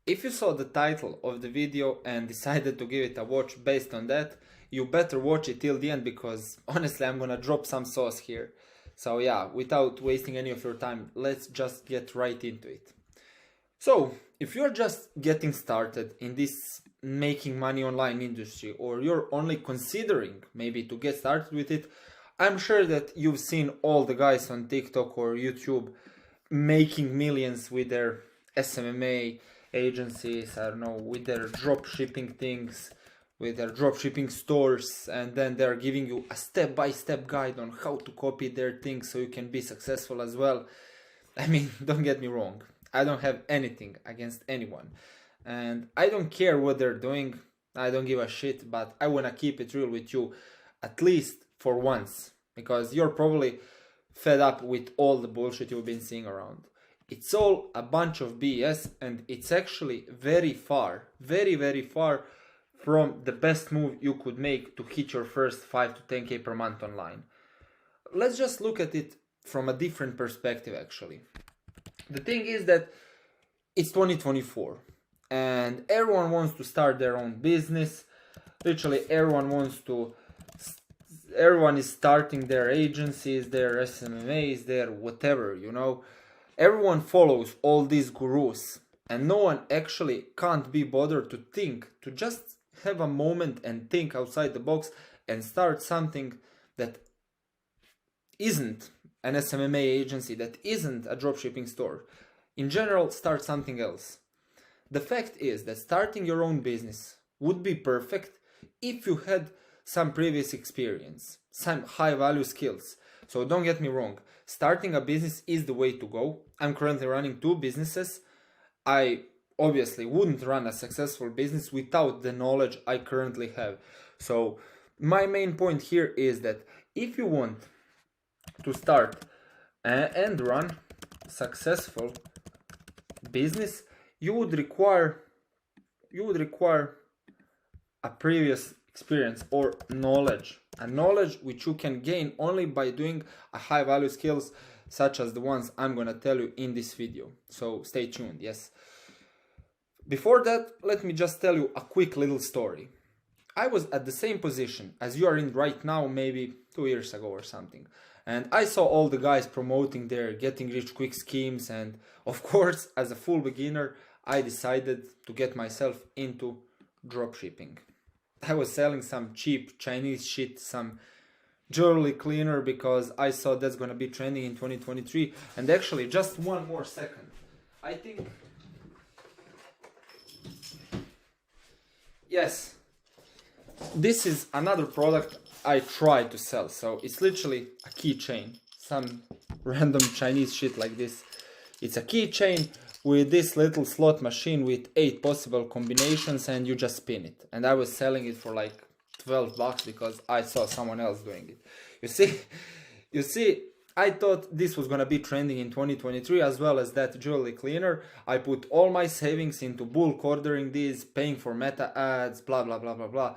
If you saw the title of the video and decided to give it a watch based on that, you better watch it till the end, because honestly I'm gonna drop some sauce here. So yeah, without wasting any of your time, let's just get right into it. So, if you're just getting started in this making money online industry, or you're only considering maybe to get started with it, I'm sure that you've seen all the guys on TikTok or YouTube making millions with their SMMA agencies, I don't know, with their drop shipping things, with their drop shipping stores, and then they're giving you a step-by-step guide on how to copy their things so you can be successful as well. I mean, don't get me wrong, I don't have anything against anyone, and I don't care what they're doing, I don't give a shit, but I want to keep it real with you, at least for once, because you're probably fed up with all the bullshit you've been seeing around. It's all a bunch of BS, and it's actually very far, very far from the best move you could make to hit your first 5 to 10k per month online. Let's just look at it from a different perspective actually. The thing is that it's 2024 and everyone wants to start their own business. Literally everyone is starting their agencies, their SMMAs, their whatever, you know. Everyone follows all these gurus, and no one actually can't be bothered to think, to just have a moment and think outside the box and start something that isn't an SMMA agency, that isn't a dropshipping store. In general, start something else. The fact is that starting your own business would be perfect if you had some previous experience, some high value skills. So don't get me wrong, starting a business is the way to go. I'm currently running 2 businesses. I obviously wouldn't run a successful business without the knowledge I currently have. So my main point here is that if you want to start and run successful business, you would require a previous experience or knowledge, a knowledge which you can gain only by doing a high value skills such as the ones I'm gonna tell you in this video. So stay tuned. Yes, before that, let me just tell you a quick little story. I was at the same position as you are in right now, maybe 2 years ago or something, and I saw all the guys promoting their getting rich quick schemes, and of course, as a full beginner, I decided to get myself into dropshipping. I was selling some cheap Chinese shit, some jewelry cleaner, because I saw that's gonna be trending in 2023. And actually, just one more second, I think, yes, this is another product I tried to sell. So it's literally a keychain, some random Chinese shit like this. It's a keychain with this little slot machine with 8 possible combinations, and you just spin it. And I was selling it for like 12 bucks because I saw someone else doing it. You see, I thought this was gonna be trending in 2023 as well as that jewelry cleaner. I put all my savings into bulk ordering these, paying for meta ads, blah blah blah blah blah.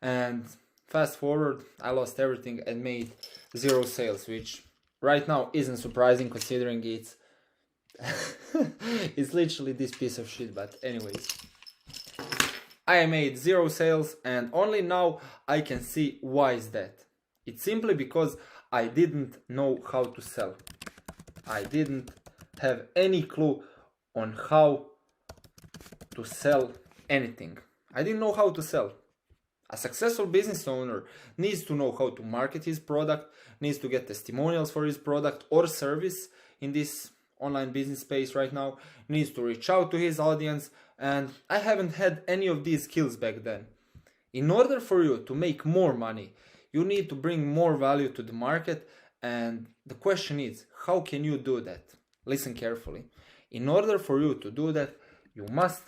And fast forward, I lost everything and made 0 sales, which right now isn't surprising considering it's it's literally this piece of shit. But anyways, I made 0 sales, and only now I can see why is that. It's simply because I didn't know how to sell. I didn't have any clue on how to sell anything. I didn't know how to sell. A successful business owner needs to know how to market his product, needs to get testimonials for his product or service in this online business space right now, needs to reach out to his audience, and I haven't had any of these skills back then. In order for you to make more money, you need to bring more value to the market, and the question is, how can you do that? Listen carefully. In order for you to do that, you must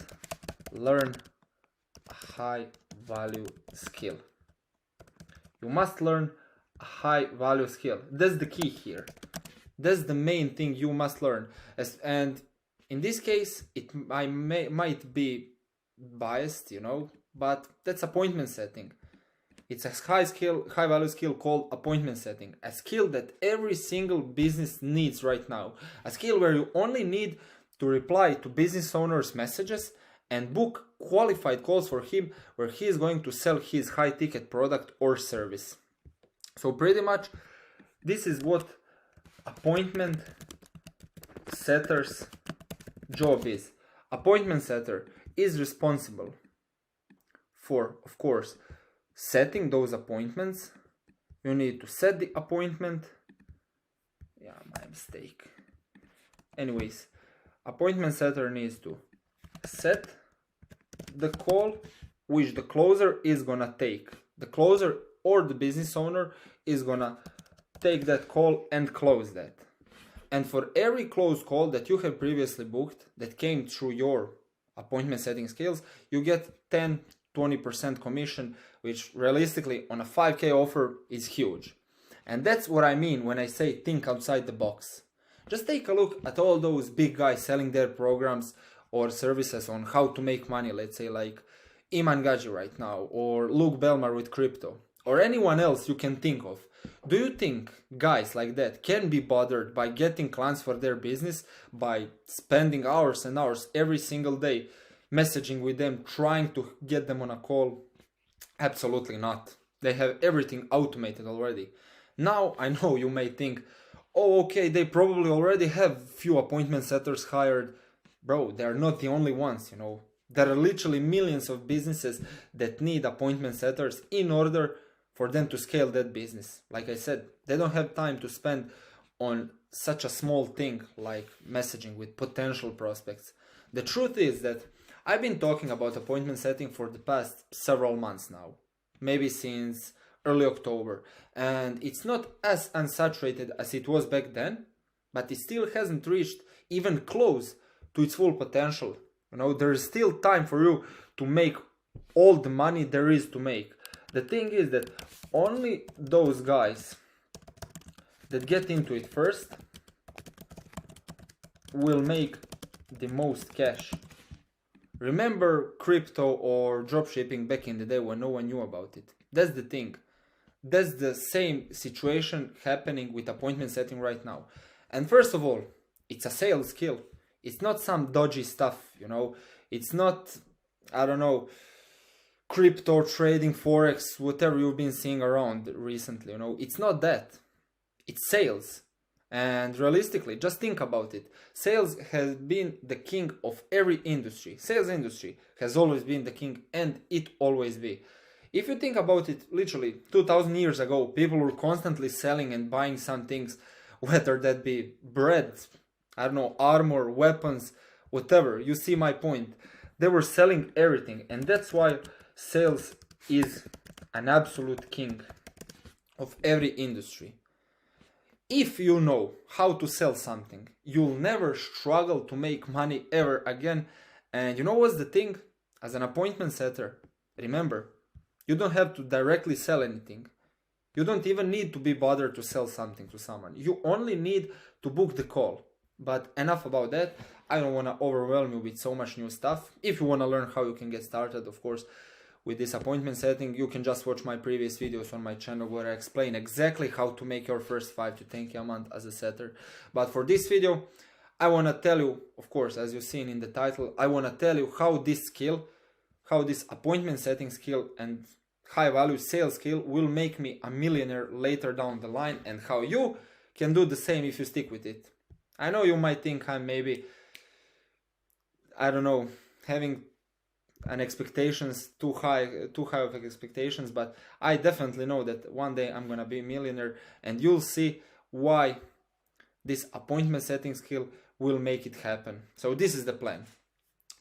learn a high value skill. You must learn a high value skill. That's the key here. That's the main thing you must learn. And in this case, it might be biased, you know, but that's appointment setting. It's a high value skill called appointment setting. A skill that every single business needs right now. A skill where you only need to reply to business owners' messages and book qualified calls for him where he is going to sell his high ticket product or service. So pretty much this is what appointment setter's job is. Appointment setter is responsible for, of course, setting those appointments. You need to set the appointment. Yeah, my mistake. Anyways, appointment setter needs to set the call which the closer is gonna take. The closer or the business owner is gonna take that call and close that. And for every closed call that you have previously booked that came through your appointment setting skills, you get 10-20% commission, which realistically on a 5K offer is huge. And that's what I mean when I say think outside the box. Just take a look at all those big guys selling their programs or services on how to make money, let's say like Iman Gaji right now, or Luke Belmar with crypto, or anyone else you can think of. Do you think guys like that can be bothered by getting clients for their business, by spending hours and hours every single day messaging with them, trying to get them on a call? Absolutely not. They have everything automated already. Now I know you may think, oh okay, they probably already have few appointment setters hired. Bro, they're not the only ones, you know. There are literally millions of businesses that need appointment setters in order for them to scale that business. Like I said, they don't have time to spend on such a small thing like messaging with potential prospects. The truth is that I've been talking about appointment setting for the past several months now, maybe since early October, and it's not as unsaturated as it was back then, but it still hasn't reached even close to its full potential. You know, there is still time for you to make all the money there is to make. The thing is that only those guys that get into it first will make the most cash. Remember crypto or dropshipping back in the day when no one knew about it? That's the thing. That's the same situation happening with appointment setting right now. And first of all, it's a sales skill. It's not some dodgy stuff, you know. It's not, I don't know, crypto trading, forex, whatever you've been seeing around recently, you know. It's not that. It's sales. And realistically, just think about it. Sales has been the king of every industry. Sales industry has always been the king, and it always be. If you think about it, literally 2000 years ago, people were constantly selling and buying some things, whether that be bread, I don't know, armor, weapons, whatever. You see my point. They were selling everything, and that's why sales is an absolute king of every industry. If you know how to sell something, you'll never struggle to make money ever again. And you know what's the thing? As an appointment setter, remember, you don't have to directly sell anything. You don't even need to be bothered to sell something to someone. You only need to book the call. But enough about that. I don't want to overwhelm you with so much new stuff. If you want to learn how you can get started, of course, with this appointment setting, you can just watch my previous videos on my channel where I explain exactly how to make your first 5 to 10K a month as a setter. But for this video, I want to tell you, of course, as you've seen in the title, I want to tell you how this skill, how this appointment setting skill and high value sales skill will make me a millionaire later down the line, and how you can do the same if you stick with it. I know you might think I'm maybe, I don't know, having an expectations too high of expectations, but I definitely know that one day I'm gonna be a millionaire, and you'll see why this appointment setting skill will make it happen. So this is the plan.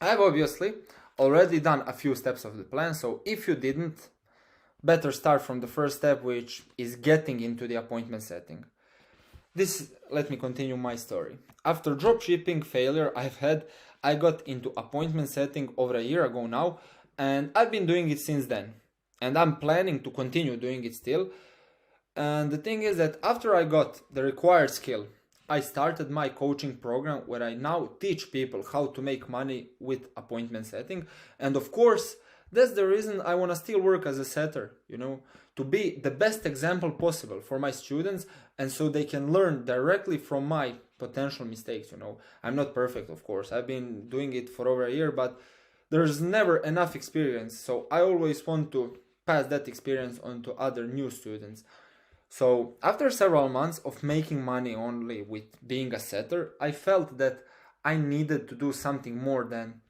I've obviously already done a few steps of the plan, so if you didn't, better start from the first step, which is getting into the appointment setting. Let me continue my story. After dropshipping failure I've had, I got into appointment setting over a year ago now, and I've been doing it since then. And I'm planning to continue doing it still. And the thing is that after I got the required skill, I started my coaching program where I now teach people how to make money with appointment setting. And of course, that's the reason I want to still work as a setter, you know, to be the best example possible for my students, and so they can learn directly from my potential mistakes, you know. I'm not perfect, of course. I've been doing it for over a year, but there's never enough experience. So I always want to pass that experience on to other new students. So after several months of making money only with being a setter, I felt that I needed to do something more than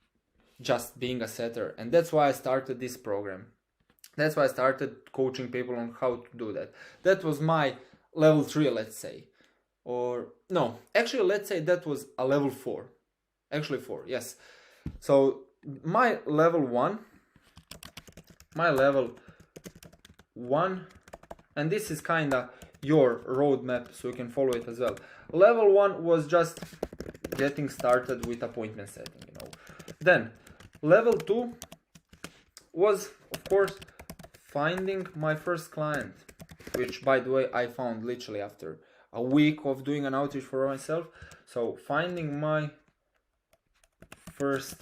just being a setter. And that's why I started this program. That's why I started coaching people on how to do that. That was my level 3, let's say. Or no, actually, let's say that was a level 4. Actually 4, yes. So my level 1, and this is kind of your roadmap, so you can follow it as well. Level 1 was just getting started with appointment setting, you know. Then level 2 was, of course, finding my first client, which, by the way, I found literally after a week of doing an outreach for myself. So finding my first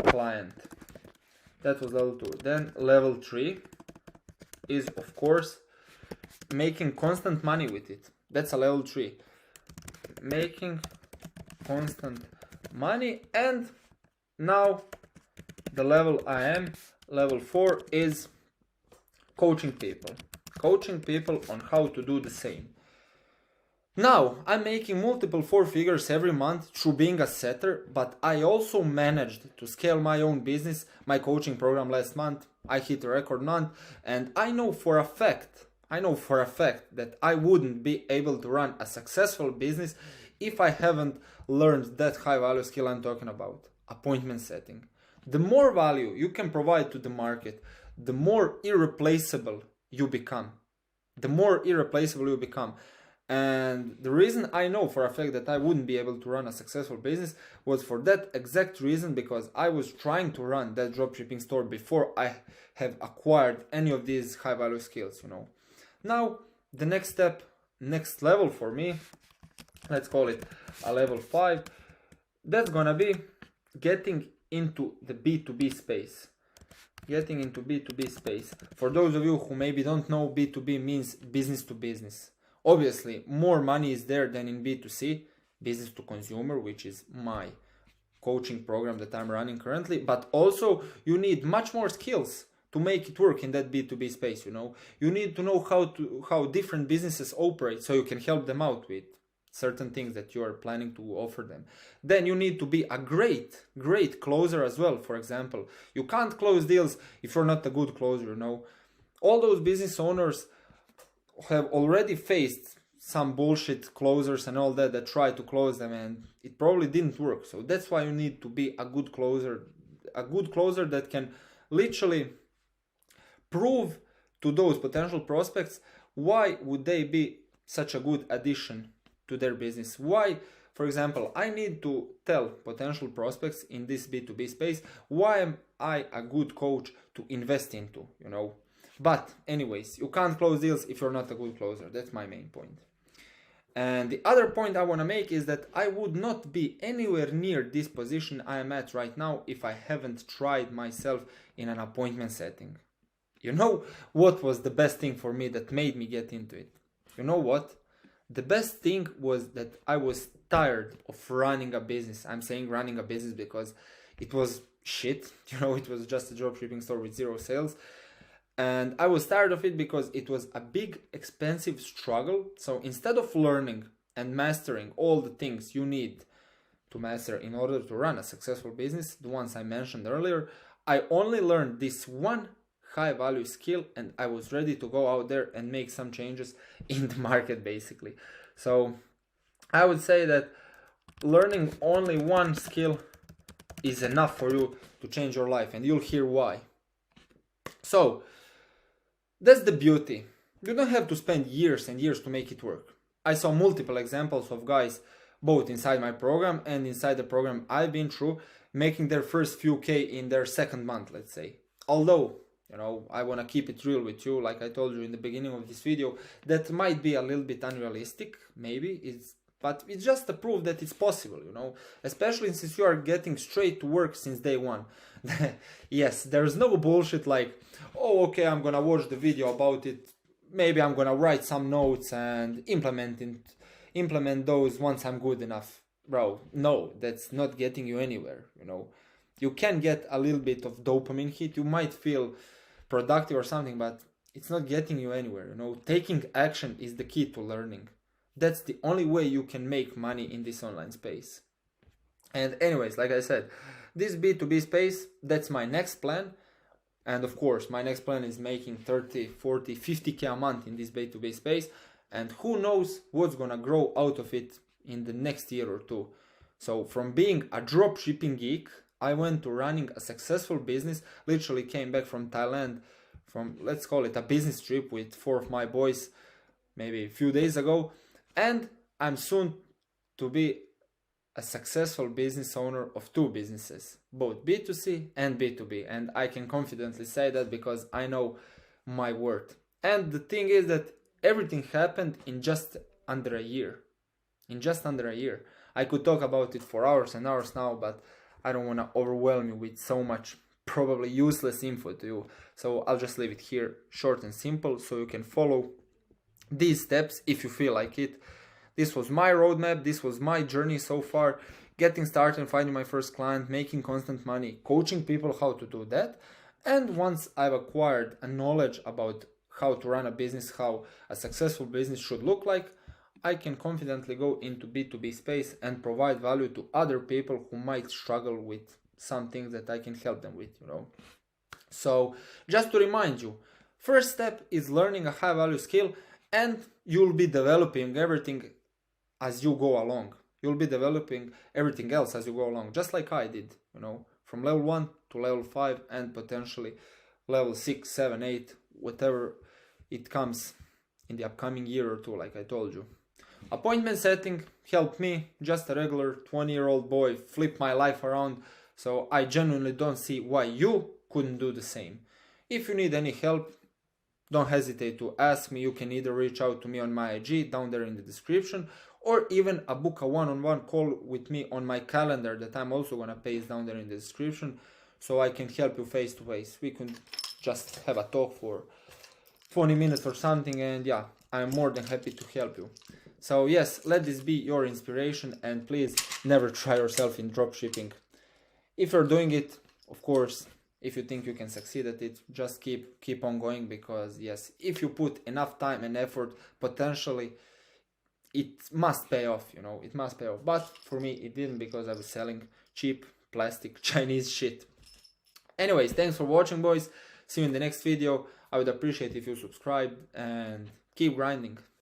client, that was level 2. Then level 3 is, of course, making constant money with it. That's a level 3. Making constant money. And now the level I am, level 4, is coaching people. Coaching people on how to do the same. Now, I'm making multiple 4 figures every month through being a setter, but I also managed to scale my own business, my coaching program last month. I hit a record month, and I know for a fact that I wouldn't be able to run a successful business if I haven't learned that high value skill I'm talking about, appointment setting. The more value you can provide to the market, the more irreplaceable you become. And the reason I know for a fact that I wouldn't be able to run a successful business was for that exact reason, because I was trying to run that dropshipping store before I have acquired any of these high value skills, you know. Now, the next step, next level for me, let's call it a level 5, that's gonna be getting into the B2B space. Getting into B2B space. For those of you who maybe don't know, B2B means business to business. Obviously, more money is there than in B2C, business to consumer, which is my coaching program that I'm running currently. But also, you need much more skills to make it work in that B2B space, you know. You need to know how different businesses operate, so you can help them out with certain things that you are planning to offer them. Then you need to be a great closer as well. For example, you can't close deals if you're not a good closer, you know. All those business owners have already faced some bullshit closers and all that try to close them, and it probably didn't work. So that's why you need to be a good closer that can literally prove to those potential prospects why would they be such a good addition to their business. Why, for example, I need to tell potential prospects in this B2B space why am I a good coach to invest into, you know. But anyways, you can't close deals if you're not a good closer. That's my main point. And the other point I want to make is that I would not be anywhere near this position I am at right now if I haven't tried myself in an appointment setting. You know what was the best thing for me that made me get into it? You know what? The best thing was that I was tired of running a business. I'm saying running a business because it was shit. You know, it was just a dropshipping store with 0 sales. And I was tired of it because it was a big, expensive struggle. So instead of learning and mastering all the things you need to master in order to run a successful business, the ones I mentioned earlier, I only learned this one high value skill and I was ready to go out there and make some changes in the market basically. So I would say that learning only one skill is enough for you to change your life, and you'll hear why. So that's the beauty. You don't have to spend years and years to make it work. I saw multiple examples of guys, both inside my program and inside the program I've been through, making their first few K in their second month, let's say. Although, you know, I want to keep it real with you, like I told you in the beginning of this video, that might be a little bit unrealistic, maybe, but it's just a proof that it's possible, you know, especially since you are getting straight to work since day one. Yes, there's no bullshit like, oh, okay, I'm gonna watch the video about it, maybe I'm gonna write some notes and implement those once I'm good enough. Bro, no, that's not getting you anywhere, you know. You can get a little bit of dopamine hit. You might feel productive or something, but it's not getting you anywhere. You know, taking action is the key to learning. That's the only way you can make money in this online space. And anyways, like I said, this B2B space, that's my next plan. And of course, my next plan is making 30, 40, 50K a month in this B2B space. And who knows what's gonna grow out of it in the next year or two. So from being a drop shipping geek, I went to running a successful business. Literally came back from Thailand from, let's call it a business trip with 4 of my boys maybe a few days ago. And I'm soon to be a successful business owner of 2 businesses, both B2C and B2B. And I can confidently say that because I know my worth. And the thing is that everything happened in just under a year. In just under a year. I could talk about it for hours and hours now, but I don't want to overwhelm you with so much probably useless info to you. So I'll just leave it here, short and simple, so you can follow these steps if you feel like it. This was my roadmap, this was my journey so far, getting started, finding my first client, making constant money, coaching people how to do that. And once I've acquired a knowledge about how to run a business, how a successful business should look like, I can confidently go into B2B space and provide value to other people who might struggle with some things that I can help them with, you know. So just to remind you, first step is learning a high value skill, and you'll be developing everything as you go along. You'll be developing everything else as you go along, just like I did, you know, from level 1 to level 5 and potentially level 6, 7, 8, whatever it comes in the upcoming year or two, like I told you. Appointment setting helped me, just a regular 20-year-old boy, flip my life around, so I genuinely don't see why you couldn't do the same. If you need any help, don't hesitate to ask me. You can either reach out to me on my IG down there in the description, or even book a one-on-one call with me on my calendar that I'm also gonna paste down there in the description, so I can help you face to face. We can just have a talk for 20 minutes or something, and yeah, I'm more than happy to help you. So yes, let this be your inspiration, and please never try yourself in dropshipping. If you're doing it, of course, if you think you can succeed at it, just keep on going, because yes, if you put enough time and effort, potentially it must pay off, you know, it must pay off. But for me, it didn't, because I was selling cheap plastic Chinese shit. Anyways, thanks for watching, boys. See you in the next video. I would appreciate if you subscribe and keep grinding.